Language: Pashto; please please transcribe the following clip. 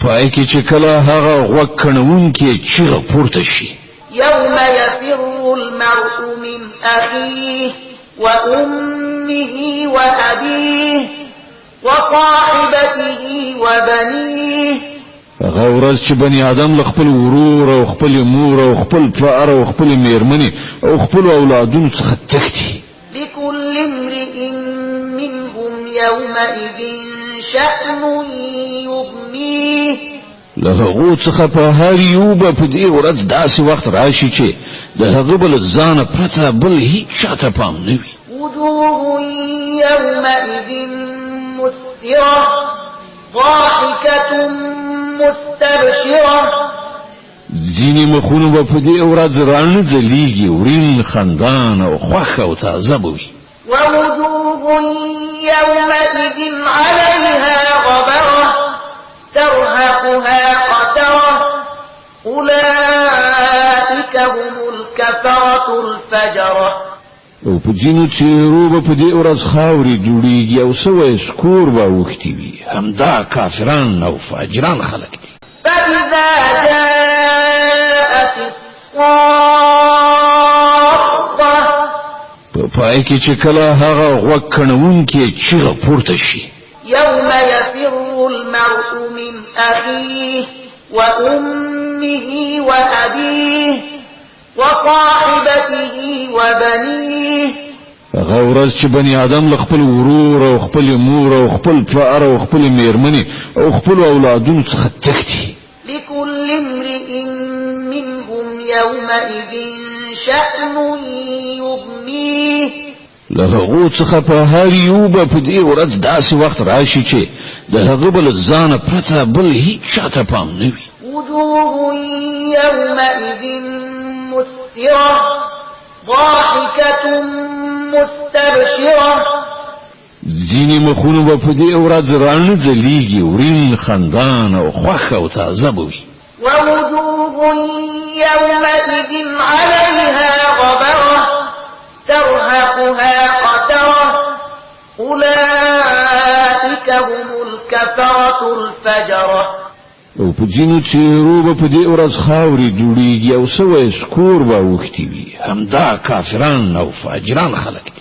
پای کې چې کله هغه غوږ کڼونکي چیغه پورته شي يوم يفر المرء من أخيه وأمه وأبيه وصاحبته وبنيه هغه ورځ چې بني آدم له خپل ورور او خپل مور او خپل پلار او خپل میرمنې او خپل اولادونو څخه تښتي لكل امرئ منهم يومئذ شأن يغنيه له هغو څخه په هر یو به په دې ورځ داسې وخت راشي چې د هغه بل ځانه پرته بل هیڅ چاته پام نه وي وجوه يومئذ مسفرة ضاحكة مستبشرة ځینې مخونه به په دې ورځ رانه ځلیږي ورین خندان او خوښ او تازه به وي ووجوه يومئذ عليها غبرة ترهقها قترة أولئك هم الكفرة الفجرة او په ځینو څېرو به په دې ورځ خاورې جوړیږي او سوی سکور به اوښتي وي همدا کافران او فاجران خلک دي فإذا جاءت الصاخة په پای کې چې کله هغه غوږ کڼونکي چیغه پورته شي يوم يفر المرء من أخيه وأمه وأبيه وصاحبته وبنيه هغه ورځ چې بني آدم له خپل ورور او خپل مور او خپل پلار او خپل میرمنې او خپل اولادونو څخه تښتي لكل امرئ منهم يومئذ شأن يغنيه له هغو څخه په هر یو به په دې ورځ داسې وخت راشي چې د هغه بل ځانه پرته بل هیڅ چاته پام نه وي وجوه يومئذ مسفرة ضاحكة مستبشرة ځینې مخونه به په دې ورځ رانه ځلیږي ورین خندان او خوښ او تازه به وي ووجوه يومئذ عليها غبرة ترهقها قترة أولئك هم الكفرة الفجرة او په ځینو څېرو به په دې ورځ خاورې جوړیږي او سوی سکور به اوښتي وي همدا کافران او فاجران خلک دي